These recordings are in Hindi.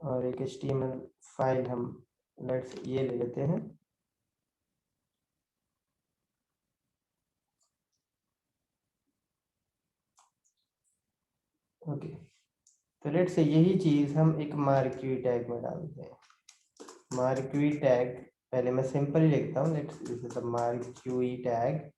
और एक HTML फाइल हम लेट्स ये ले लेते हैं। ओके, तो लेट्स से यही चीज हम एक मार्क्वी टैग में डालते हैं। मार्क्वी टैग पहले मैं सिंपल ही लिखता हूँ, let's this is the marquee tag.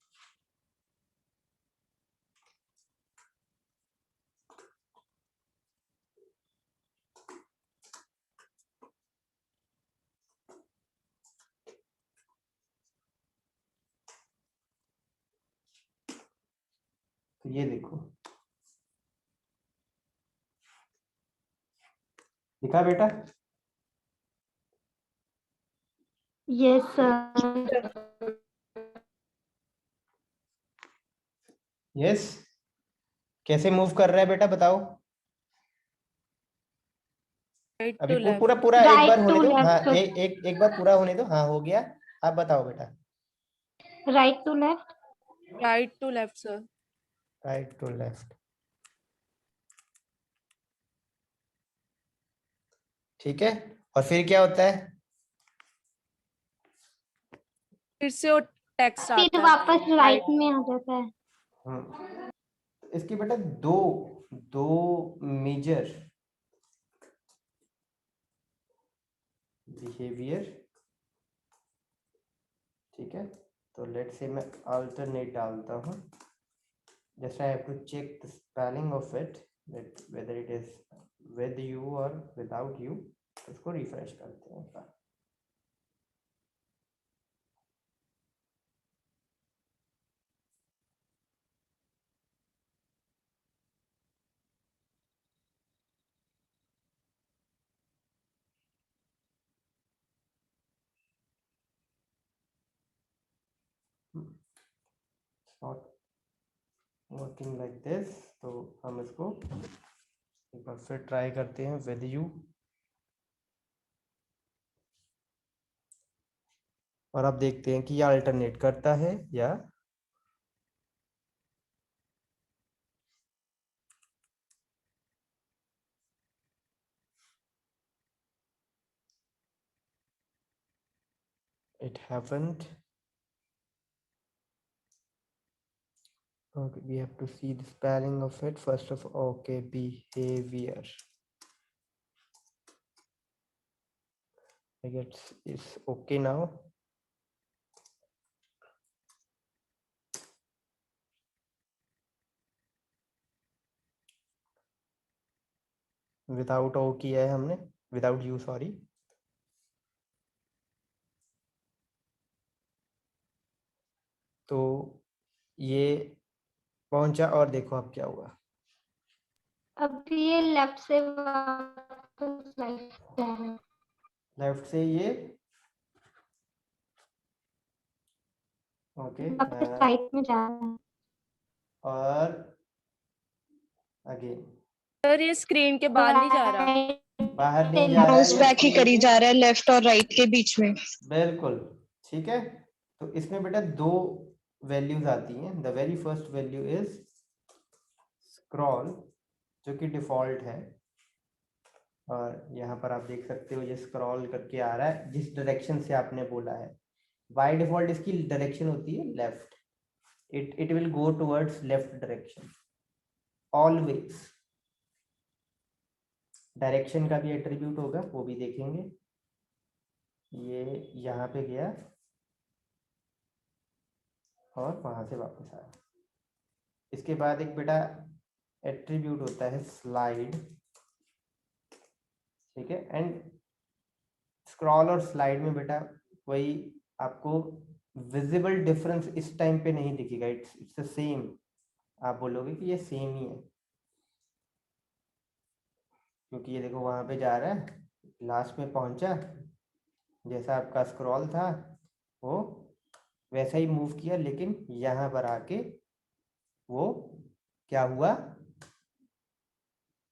तो ये देखो, दिखा बेटा? Yes sir. यस, कैसे मूव कर रहा है बेटा बताओ? अभी पूरा पूरा एक बार राइट होने टू दो। हाँ, लेफ्ट। एक बार पूरा होने दो। हाँ, हो गया। आप बताओ बेटा। Right to left. Right to left sir. Right to left, ठीक है। और फिर क्या होता है? फिर से वो टेक्स्ट फिर आता है वापस राइट में आ जाता है। इसके बेटा दो दो मेजर बिहेवियर, ठीक है। तो लेट्स से मैं अल्टरनेट डालता हूँ। Just I have to check the spelling of it, that whether it is with you और विदाउट यू। इसको रिफ्रेश करते हैं एक बार। नॉट वर्किंग लाइक दिस, तो हम इसको एक बार फिर ट्राई करते हैं विद यू। और अब देखते हैं कि ये अल्टरनेट करता है या it happened. Okay, we have to see the spelling of it first of all. Okay, behavior, I guess it's okay now. Without ओ किया है हमने, विदाउट यू सॉरी। तो ये पहुंचा और देखो अब क्या हुआ। अब ये लेफ्ट से वापस राइट जा रहा है। लेफ्ट से ये ओके वापस राइट में जा रहा है। और अगेन सर ये स्क्रीन के बाहर नहीं जा रहा। बाहर नहीं जा रहा है, माउस बैक ही ये करी जा रहा है लेफ्ट और राइट के बीच में। बिल्कुल ठीक है। तो इसमें बेटा दो वैल्यूज आती हैं। The very first value is scroll, जो कि डिफॉल्ट है। और यहाँ पर आप देख सकते हो ये स्क्रॉल करके आ रहा है जिस डायरेक्शन से आपने बोला है। बाय डिफॉल्ट इसकी डायरेक्शन होती है left. It will go towards left direction always. Direction का भी एट्रीब्यूट होगा, वो भी देखेंगे। ये यहाँ पे गया और वहां से वापस आया। इसके बाद एक बेटा एट्रीब्यूट होता है स्लाइड, ठीक है। एंड स्क्रॉल और स्लाइड में बेटा कोई आपको विजिबल डिफरेंस इस टाइम पे नहीं दिखेगा। It's the same. आप बोलोगे कि ये सेम ही है, क्योंकि ये देखो वहां पे जा रहा है, लास्ट में पहुंचा, जैसा आपका स्क्रॉल था वो वैसा ही मूव किया, लेकिन यहाँ पर आके वो क्या हुआ?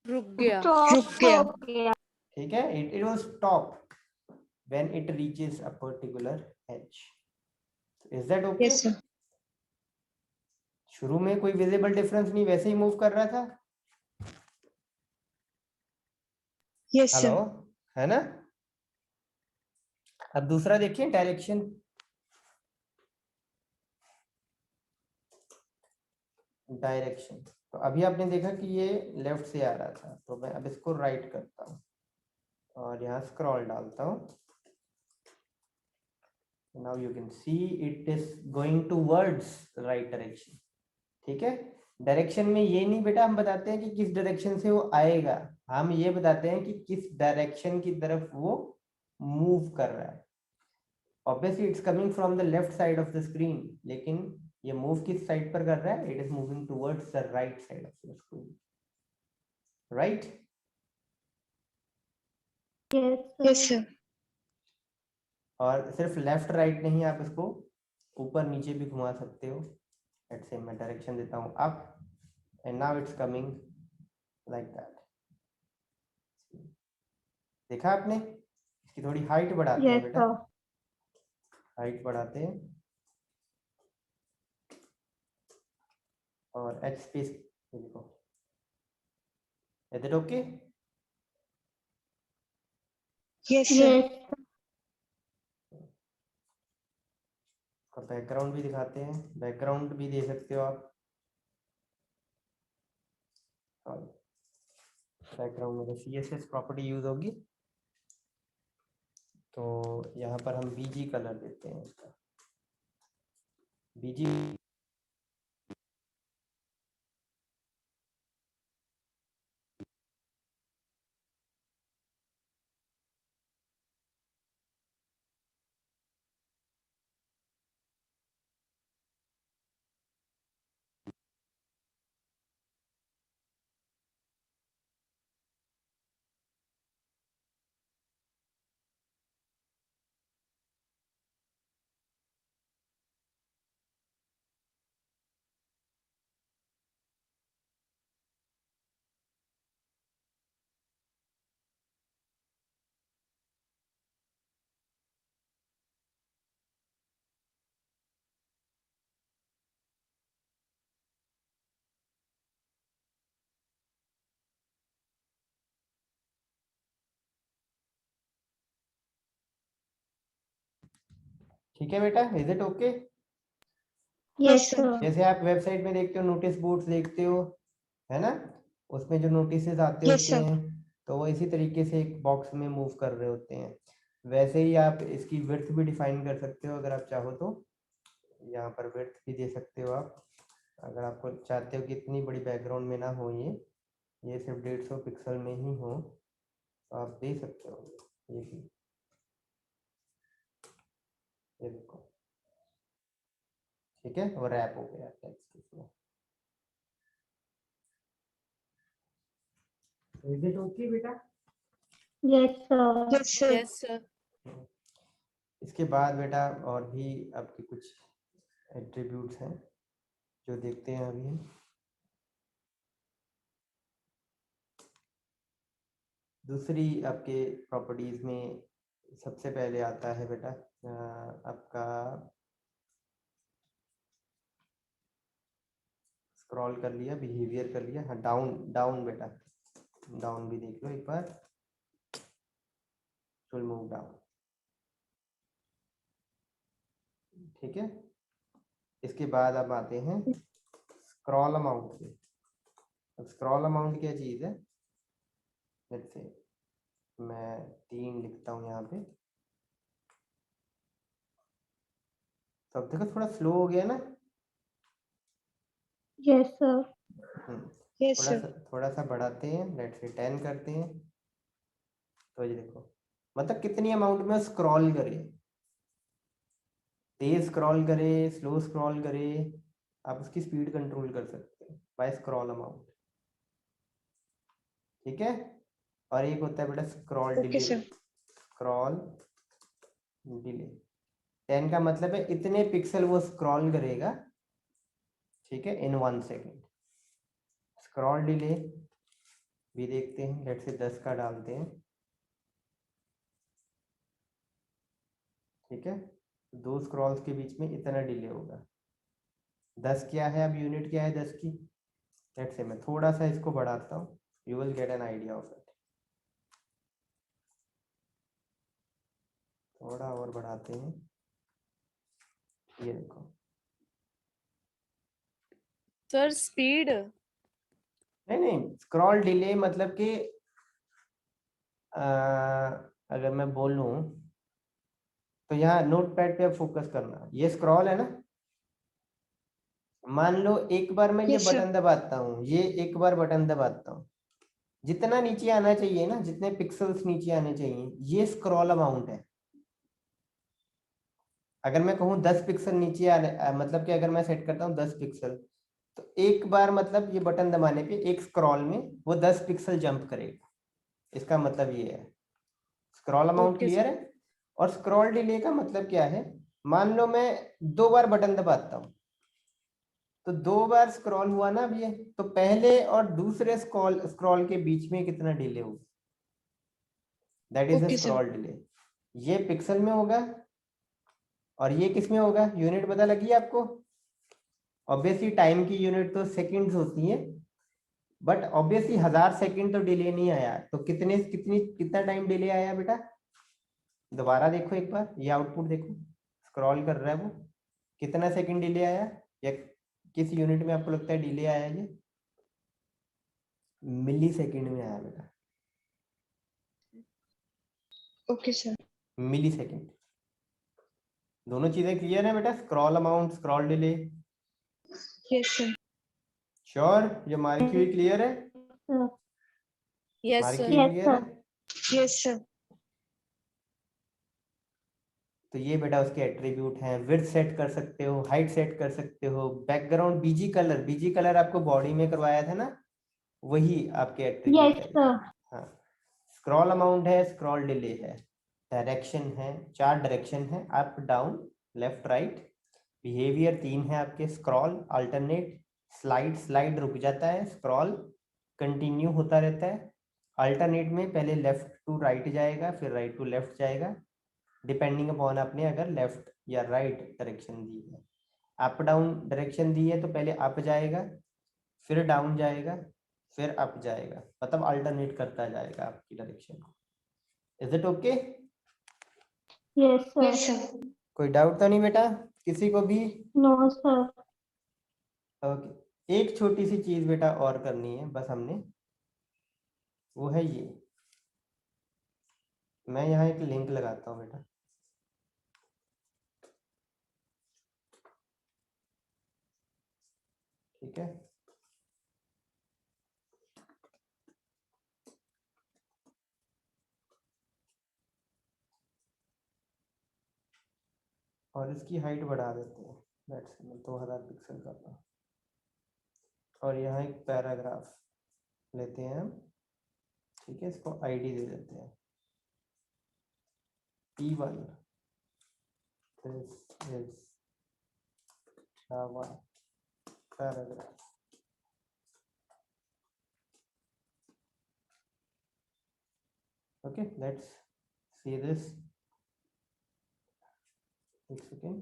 रुक गया। रुक गया। ठीक है, it was stop when it reaches a particular age. Is that okay? Yes sir. शुरू में कोई विजिबल डिफरेंस नहीं, वैसे ही मूव कर रहा था। Yes hello, sir. है ना। अब दूसरा देखिए डायरेक्शन। डायरेक्शन तो अभी आपने देखा कि ये लेफ्ट से आ रहा था, तो मैं अब इसको राइट करता हूँ और यहाँ स्क्रॉल डालता हूँ। Now you can see it is going towards right direction. ठीक है, डायरेक्शन में ये नहीं बेटा हम बताते हैं कि किस डायरेक्शन से वो आएगा, हम ये बताते हैं कि किस डायरेक्शन की तरफ वो मूव कर रहा है। Obviously it's coming from the left side of the screen, लेकिन ये मूव किस साइड पर कर रहा है, it is moving towards the right side of the screen, right. Yes sir. और सिर्फ लेफ्ट राइट नहीं, आप इसको ऊपर नीचे भी घुमा सकते हो। लेट्स से मैं डायरेक्शन देता हूँ up and now it's coming like that. देखा आपने, इसकी थोड़ी हाइट बढ़ाते हैं बेटा, हाइट बढ़ाते हैं और एच स्पेस देखो। Is it okay? Yes sir. Background भी दिखाते हैं, बैकग्राउंड भी दे सकते हो आप। बैकग्राउंड में CSS प्रॉपर्टी यूज होगी, तो यहाँ पर हम बीजी कलर देते हैं इसका। बीजी ठीक है बेटा, is it okay? Yes sir. जैसे आप वेबसाइट में देखते हो, नोटिस बोर्ड्स देखते हो, है ना, उसमें जो नोटिसेस आते Yes, होते sir. हैं, तो वो इसी तरीके से एक बॉक्स में मूव कर रहे होते हैं। वैसे ही आप इसकी विड्थ भी डिफाइन कर सकते हो अगर आप चाहो तो। यहाँ पर विड्थ भी दे सकते हो आप, अगर आपको चाहते हो कि इतनी बड़ी बैकग्राउंड में ना हो, ये सिर्फ 150 पिक्सल में ही हो, तो आप दे सकते हो ये भी। ये देखो, ठीक है, वो रैप हो गया टेक्स्ट इसमें। इज इट ओके बेटा? Yes, sir. Yes sir. इसके बाद बेटा और भी आपके कुछ एट्रीब्यूट्स हैं जो देखते हैं अभी हम। दूसरी आपके प्रॉपर्टीज में सबसे पहले आता है बेटा आपका स्क्रॉल कर लिया, बिहेवियर कर लिया, हाँ डाउन, डाउन बेटा, डाउन भी देख लो एक बार, फुल मूव डाउन। ठीक है, इसके बाद अब आते हैं स्क्रॉल अमाउंट पे। अब स्क्रॉल अमाउंट क्या चीज़ है, लेट्स से मैं 3 लिखता हूँ यहाँ पे, तो अब देखो थोड़ा स्लो हो गया ना। Yes, sir. Yes, sir. थोड़ा सा बढ़ाते हैं, लेट्स से 10 करते हैं, तो ये देखो मतलब कितनी अमाउंट में स्क्रॉल करे, तेज स्क्रॉल करे, स्लो स्क्रॉल करे, आप उसकी स्पीड कंट्रोल कर सकते हैं बाय स्क्रॉल अमाउंट। ठीक है, और एक होता है बेटा scroll Okay, delay. sir. Scroll delay 10 का मतलब है इतने पिक्सल वो स्क्रॉल करेगा, ठीक है, इन 1 सेकेंड। स्क्रॉल डिले भी देखते हैं, लेट्स से 10 का डालते हैं। ठीक है, 2 स्क्रॉल्स के बीच में इतना डिले होगा। 10 क्या है, अब यूनिट क्या है 10 की, लेट्स से मैं थोड़ा सा इसको बढ़ाता हूँ, you will get an idea of it. थोड़ा और बढ़ाते हैं, ये देखो। Sir speed. नहीं नहीं, स्क्रॉल डिले मतलब कि अगर मैं बोलूं तो यहाँ नोटपैड पे अब फोकस करना, ये स्क्रॉल है ना, मान लो एक बार मैं ये Yes, sir. बटन दबाता हूँ, ये एक बार बटन दबाता हूँ, जितना नीचे आना चाहिए ना, जितने पिक्सल्स नीचे आने चाहिए, ये स्क्रॉल अमाउंट है। अगर मैं कहूँ 10 पिक्सल नीचे आने मतलब कि अगर मैं सेट करता हूँ 10 पिक्सल, तो एक बार मतलब ये बटन दबाने पे एक स्क्रॉल में वो 10 पिक्सल जंप करेगा, इसका मतलब ये है। Scroll amount okay clear sir. है। और स्क्रॉल डिले का मतलब क्या है, मान लो मैं 2 बार बटन दबाता हूँ, तो 2 बार स्क्रॉल हुआ ना अब ये, तो पहले और दूसरे स्क्रॉल के बीच में कितना डिले होगा, that is the Okay, sir. Scroll delay. ये पिक्सल में होगा और ये किस में होगा, यूनिट पता लगी आपको। ऑब्वियसली टाइम की यूनिट तो सेकंड्स होती है, बट ऑब्वियसली 1000 सेकंड तो डिले नहीं आया, तो कितना टाइम डिले आया बेटा, दोबारा देखो एक बार, ये आउटपुट देखो, स्क्रॉल कर रहा है वो, कितना सेकंड डिले आया, या किस यूनिट में आपको लगता है डिले आया, ये मिली सेकंड में आया बेटा, Okay, sir. मिली सेकंड। दोनों चीजें क्लियर है बेटा, scroll amount, scroll delay. Yes, sir. Sure, ये मार्क्यूरी क्लियर है, यस सर। मार्क्यूरी Yes, क्लियर है। sir. Yes, sir. तो ये बेटा उसके एट्रीब्यूट हैं, विड्थ सेट कर सकते हो, हाइट सेट कर सकते हो, बैकग्राउंड बीजी कलर आपको बॉडी में करवाया था ना, वही आपके एट्रीब्यूट Yes, है। sir. हाँ, स्क्रॉल अमाउंट है, स्क्रॉल डिले है, डायरेक्शन है, 4 डायरेक्शन है, up down left right, behaviour 3 है आपके, स्क्रॉल अल्टरनेट, स्लाइड रुक जाता है, स्क्रॉल कंटिन्यू होता रहता है, अल्टरनेट में पहले लेफ्ट टू राइट जाएगा, फिर राइट टू लेफ्ट जाएगा, डिपेंडिंग अपॉन आपने अगर लेफ्ट या राइट डायरेक्शन दी है। अप डाउन डायरेक्शन दी है तो पहले अप जाएगा, फिर डाउन जाएगा, फिर अप जाएगा, मतलब अल्टरनेट करता जाएगा आपकी डायरेक्शन को। Is it okay? Yes, sir. Yes, sir. कोई डाउट तो नहीं बेटा किसी को भी? No, sir. ओके, एक छोटी सी चीज बेटा और करनी है बस हमने, वो है ये, मैं यहाँ एक लिंक लगाता हूँ बेटा, ठीक है। और इसकी हाइट बढ़ा देते हैं, लेट्स 2000 पिक्सल करता हूँ, और यहाँ एक पैराग्राफ लेते हैं हम, ठीक है, इसको आईडी दे देते हैं P1, this is Java paragraph, okay, let's see this, एक सेकेंड,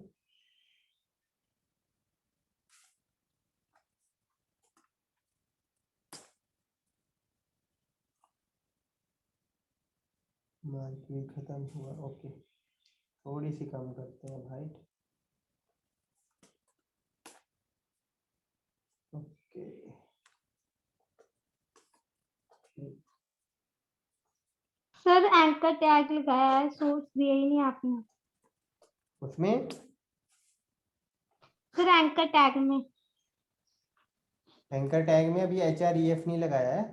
मार्किंग खत्म हुआ, ओके, थोड़ी सी कम करते हैं height, okay, sir anchor tag लगाया है, सोर्स दिया ही नहीं आपने। उसमें सर एंकर टैग में। एंकर टैग में अभी HREF नहीं लगाया है,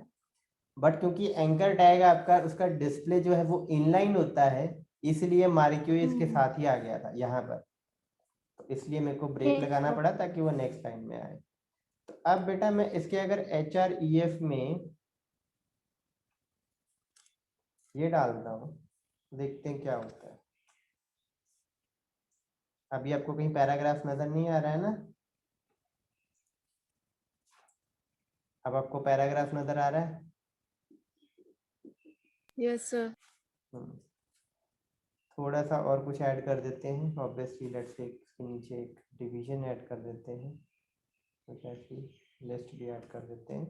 बट क्योंकि एंकर टैग आपका उसका डिस्प्ले जो है वो इनलाइन होता है, इसलिए मार्क्यू इसके साथ ही आ गया था यहाँ पर, तो इसलिए मेरे को ब्रेक Yes, लगाना sir. पड़ा ताकि वो नेक्स्ट टाइम में आए। तो अब बेटा मैं इसके अगर HREF में ये डालता हूँ, देखते हैं क्या होता है। अभी आपको कहीं पैराग्राफ नजर नहीं आ रहा है ना, अब आपको पैराग्राफ नजर आ रहा है? Yes sir. थोड़ा सा और कुछ ऐड कर देते हैं, ऑब्वियसली लेट्स से इसके नीचे एक डिवीजन ऐड कर देते हैं, कुछ ऐसी लिस्ट भी ऐड कर देते हैं,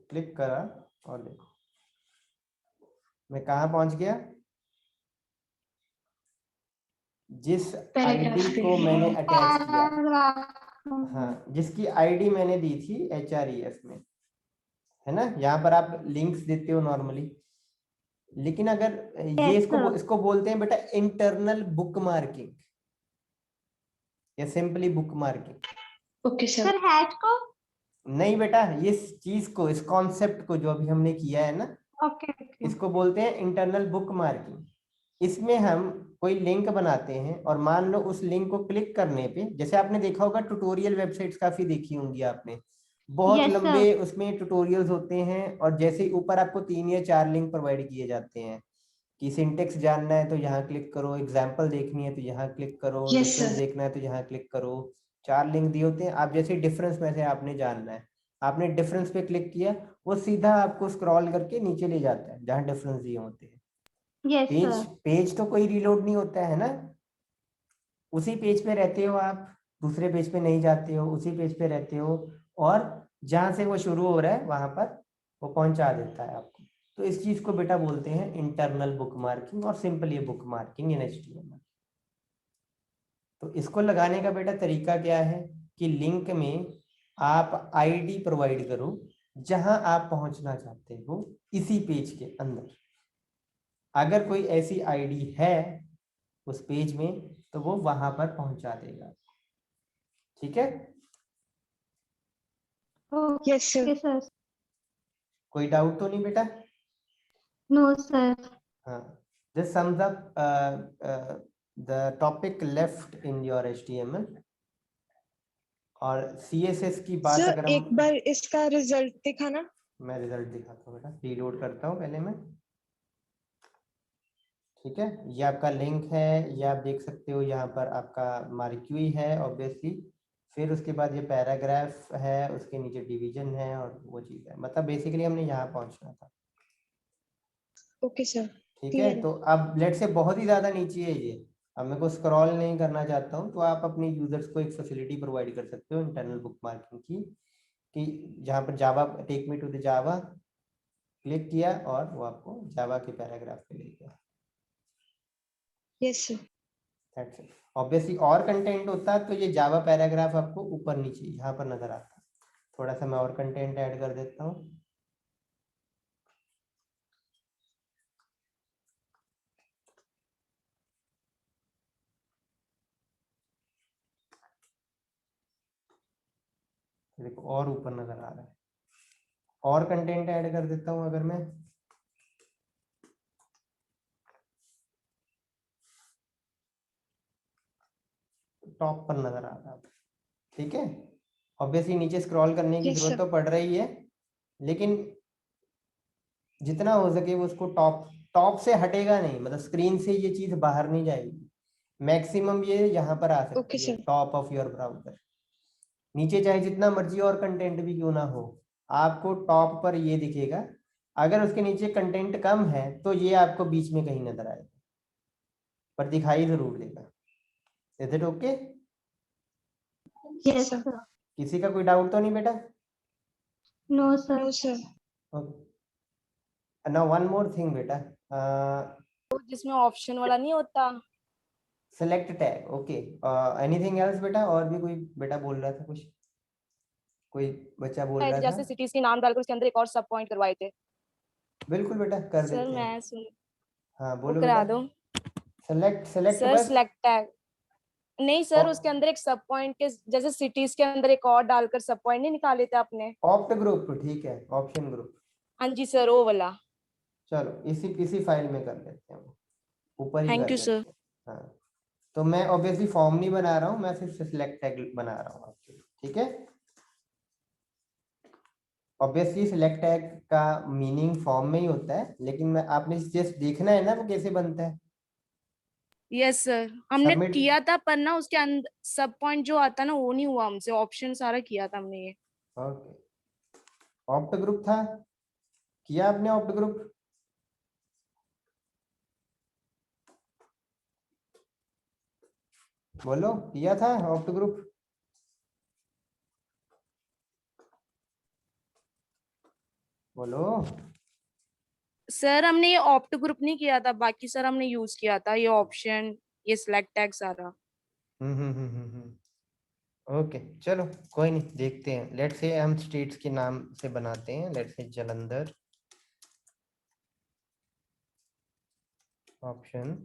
क्लिक करा और देखो मैं कहाँ पहुंच गया, जिस Paragraph आईडी पे। को मैंने अटैच किया, पैराग्राफ हाँ जिसकी आईडी मैंने दी थी HREF में, है ना। यहाँ पर आप लिंक्स देते हो नॉर्मली, लेकिन अगर ये Yes, इसको sir. इसको बोलते हैं बेटा इंटरनल बुक मार्किंग या simply book marking. Okay, sir. Sir hash को नहीं बेटा, ये चीज को, इस कॉन्सेप्ट को जो अभी हमने किया है ना, ओके ओके इसको बोलते हैं इंटरनल बुक मार्किंग। इसमें हम कोई लिंक बनाते हैं और मान लो उस लिंक को क्लिक करने पे, जैसे आपने देखा होगा ट्यूटोरियल वेबसाइट्स काफी देखी होंगी आपने, बहुत Yes, लंबे sir. उसमें ट्यूटोरियल्स होते हैं, और जैसे ही ऊपर आपको 3 या 4 लिंक प्रोवाइड किए जाते हैं कि सिंटेक्स जानना है तो यहाँ क्लिक करो, एग्जाम्पल देखनी है तो यहाँ क्लिक करो, Yes, डिफरेंस sir. देखना है तो यहाँ क्लिक करो। 4 लिंक दिए होते हैं, आप जैसे डिफरेंस में से आपने जानना है, आपने डिफरेंस पे क्लिक किया, वो सीधा आपको स्क्रॉल करके नीचे ले जाता है जहाँ डिफरेंस दिए होते हैं। Yes, page sir. पेज तो कोई रीलोड नहीं होता है ना, उसी पेज पे रहते हो आप, दूसरे पेज पे नहीं जाते हो, उसी पेज पे रहते हो, और जहां से वो शुरू हो रहा है वहां पर वो पहुंचा देता है आपको। तो इस चीज को बेटा बोलते हैं इंटरनल बुक मार्किंग और सिंपली बुक मार्किंग इन HTML। तो इसको लगाने का बेटा तरीका क्या है कि लिंक में आप आईडी प्रोवाइड करो जहां आप पहुंचना चाहते हो इसी पेज के अंदर। अगर कोई ऐसी आईडी है उस पेज में तो वो वहां पर पहुंचा देगा, ठीक है। Yes, sir. Okay, sir. कोई डाउट तो नहीं बेटा? No, sir. हाँ, this sums up the topic left in your HTML। और CSS की बात Sir, अगर एक हम, बार इसका रिजल्ट दिखाना। मैं रिजल्ट दिखाता हूँ बेटा, रीलोड करता हूँ पहले मैं, ठीक है। ये आपका लिंक है, ये आप देख सकते हो, यहाँ पर आपका मार्क्यूई है ऑब्वियसली, फिर उसके बाद ये पैराग्राफ है, उसके नीचे डिवीजन है और वो चीज़ है, मतलब बेसिकली हमने यहाँ पहुँचना था, Okay, sir. ठीक है। Clear. तो अब लेट से बहुत ही ज़्यादा नीचे है ये, अब मेरे को स्क्रॉल नहीं करना चाहता हूँ, तो आप अपने यूजर्स को एक फैसिलिटी प्रोवाइड कर सकते हो इंटरनल बुक मार्किंग की, कि जहाँ पर Java, take me to the Java click किया और वो आपको जावा के पैराग्राफ पे ले गया। Yes, sir. That's it. Obviously और कंटेंट होता तो ये जावा पैराग्राफ आपको ऊपर नीचे यहाँ पर नजर आता। थोड़ा सा मैं और कंटेंट ऐड कर देता हूँ। देखो और ऊपर नजर आ रहा है, और कंटेंट ऐड कर देता हूँ अगर मैं, टॉप पर नजर आ रहा है, ठीक है। ऑब्वियसली नीचे स्क्रॉल करने की Yes, जरूरत sir. तो पड़ रही है, लेकिन जितना हो सके वो उसको टॉप टॉप से हटेगा नहीं, मतलब स्क्रीन से ये चीज बाहर नहीं जाएगी, मैक्सिमम ये यहाँ पर आ Okay, सकती है sir. Top of your browser. नीचे चाहे जितना मर्जी और कंटेंट भी क्यों ना हो, आपको टॉप पर ये दिखेगा। अगर उसके नीचे कंटेंट कम है तो ये आपको बीच में कहीं नजर आएगा, पर दिखाई जरूर देगा। Is it okay? Yes, sir. sir. किसी का कोई डाउट तो नहीं बेटा? No, sir. No, sir. Now one more thing बेटा, जिसमें ऑप्शन वाला नहीं होता। Select tag, okay. Anything else बेटा? और भी कोई बेटा बोल रहा था कुछ, कोई बच्चा बोल रहा जैसे था? सिटीज के नाम डालकर उसके अंदर एक और सब पॉइंट करवाए थे। बिल्कुल बेटा कर सर देते हैं। मैं सुन, हाँ वो बोलो करा बेटा। दो। सेलेक्ट सेलेक्ट सर बस। सिलेक्ट टैग नहीं सर, उसके अंदर एक सब पॉइंट के जैसे सिटीज के अंदर एक और डालकर सब पॉइंट नहीं निकाले थे आपने? ऑप्ट ग्रुप, ठीक है, ऑप्शन ग्रुप। हाँ जी सर, वो वाला। चलो इसी फाइल में कर लेते हैं, ऊपर ही थैंक कर यू लेते सर। हैं। हाँ, तो मैं ऑब्वियसली फॉर्म नहीं बना रहा हूँ, मैं सिर्फ सिलेक्ट टैग बना रहा हूँ आपके लिए, ठीक है। ऑब्वियसली सिलेक्ट टैग का मीनिंग फॉर्म में ही होता है, लेकिन मैं आपने जस्ट देखना है ना वो कैसे बनता है। यस सर, हमने सबमिट, किया था पर ना उसके अंदर सब पॉइंट जो आता ना वो नहीं हुआ हमसे, ऑप्शन सारा किया था हमने ये। ओके। ऑप्ट ग्रुप था, किया आपने ऑप्ट ग्रुप? बोलो, किया था ऑप्ट ग्रुप? बोलो। सर हमने ये ऑप्ट ग्रुप नहीं किया था, बाकी सर हमने यूज किया था ये ऑप्शन, ये सिलेक्ट टैग सारा। ओके चलो कोई नहीं, देखते हैं। लेट्स से हम स्टेट्स के नाम से बनाते हैं। लेट्स से जलंधर ऑप्शन,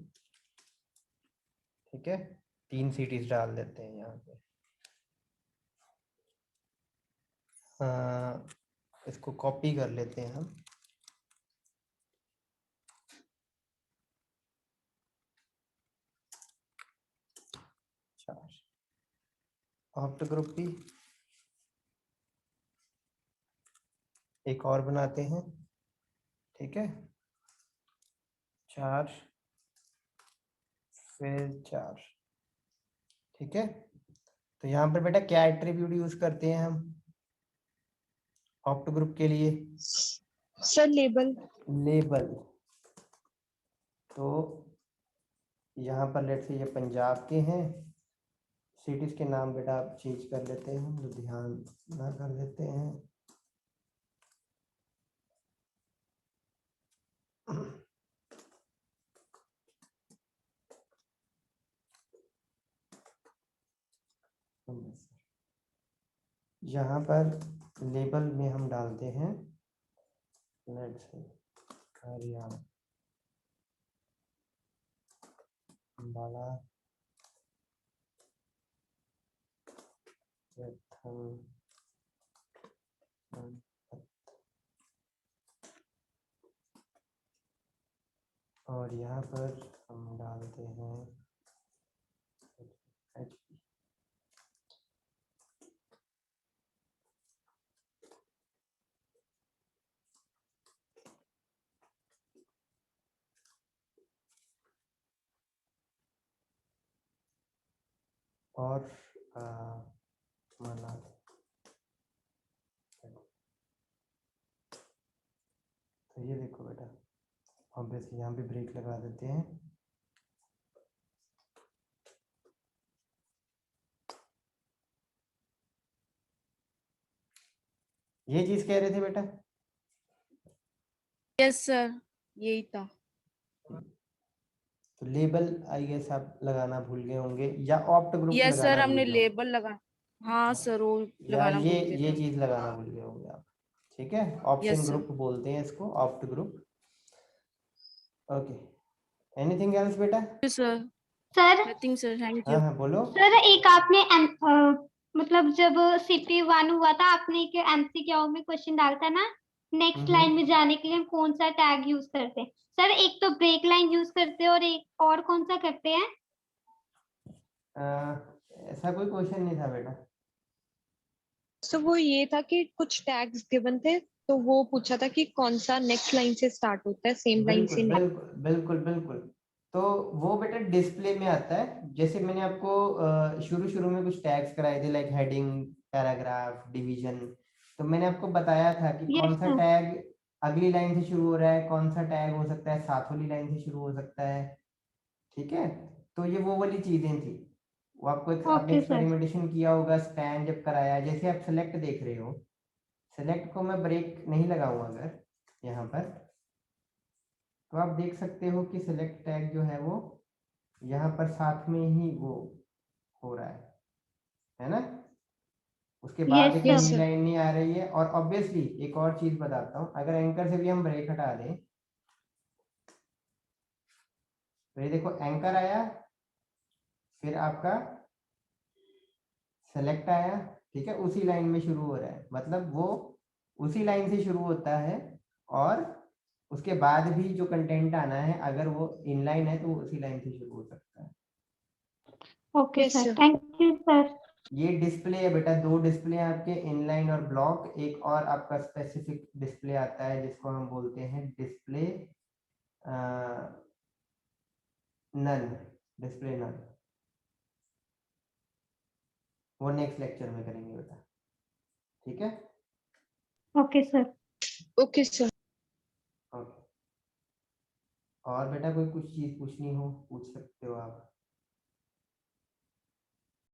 ठीक है, 3 सिटीज डाल देते हैं यहाँ पे। इसको कॉपी कर लेते हैं हम। ऑप्ट ग्रुप भी एक और बनाते हैं, ठीक है, 4 फिर 4, ठीक है। तो यहाँ पर बेटा क्या एट्रीब्यूट यूज करते हैं हम ऑप्ट ग्रुप के लिए? Sir label. लेबल। तो यहाँ पर लेट्स से ये पंजाब के हैं, सिटीज के नाम बेटा आप चेंज कर लेते हैं, लुधियाना कर लेते हैं। यहाँ पर लेबल में हम डालते हैं लेट्स से हरियाणा, अम्बाला, और यहाँ पर हम डालते हैं HP। और मना, तो ये देखो बेटा, ऑब्वियसली यहाँ पे ब्रेक लगा देते हैं। ये चीज कह रहे थे बेटा? यस सर, यही था। तो लेबल आई गेस आप लगाना भूल गए होंगे, या ऑप्ट ग्रुप यस सर, लगाना भूल हमने गए होंगे, लेबल लगा, हाँ सर वो या लगाना भूल गए ये थे। चीज लगाना भूल गए होंगे आप, ठीक है। Option yes sir. ग्रुप बोलते हैं इसको, opt group. Okay, anything else बेटा? Sir sir nothing sir, thank हाँ यू। हाँ बोलो। सर एक आपने मतलब जब CP1 हुआ था आपने एक MCQ में क्वेश्चन डाला था ना, नेक्स्ट लाइन में जाने के लिए हम कौन सा टैग यूज करते हैं? सर एक तो ब्रेक लाइन यूज करते हैं और एक और कौन सा करते हैं? ऐसा कोई क्वेश्चन नहीं था बेटा। तो वो ये था कि कुछ टैग्स गिवन थे, तो वो पूछा था कि कौन सा नेक्स्ट लाइन से स्टार्ट होता है, सेम लाइन बिल्कुल से नहीं। बिल्कुल बिल्कुल बिल्कुल। तो वो बेटा डिस्प्ले में आता है। जैसे मैंने आपको शुरू शुरू में कुछ टैग्स कराए थे, लाइक हेडिंग, पैराग्राफ, डिवीजन। तो मैंने आपको बताया था कि यस कौन सा सर। टैग अगली लाइन से शुरू हो रहा है, कौन सा टैग हो सकता है साथ वाली लाइन से शुरू हो सकता है, ठीक है। तो ये वो वाली चीजें थी। वो आपको आपने ओके सर। एक्सपेरिमेंटेशन किया होगा, स्पैन जब कराया। जैसे आप सेलेक्ट देख रहे हो, सेलेक्ट को मैं ब्रेक नहीं लगाऊंगा अगर यहाँ पर, तो आप देख सकते हो कि सिलेक्ट टैग जो है वो यहाँ पर साथ में ही वो हो रहा है ना। उसके बाद यस एक सर। यस नई सर। लाइन नहीं आ रही है। और ऑब्वियसली एक और चीज बताता हूँ, अगर एंकर से भी हम ब्रेक हटा दें, तो ये देखो एंकर आया, फिर आपका सेलेक्ट आया, ठीक है, उसी लाइन में शुरू हो रहा है, मतलब वो उसी लाइन से शुरू होता है। और उसके बाद भी जो कंटेंट आना है, अगर वो इनलाइन है तो वो उसी लाइन से शुरू हो सकता है। Okay yes sir, sir. Thank you sir. ये डिस्प्ले है बेटा, 2 डिस्प्ले हैं आपके, इनलाइन और ब्लॉक। एक और आपका स्पेसिफिक डिस्प्ले आता है जिसको हम बोलते हैं डिस्प्ले नन, डिस्प्ले नन। वो नेक्स्ट लेक्चर में करेंगे बेटा, ठीक है। Okay sir. Okay sir. Okay, और बेटा कोई कुछ चीज पूछनी हो पूछ सकते हो आप।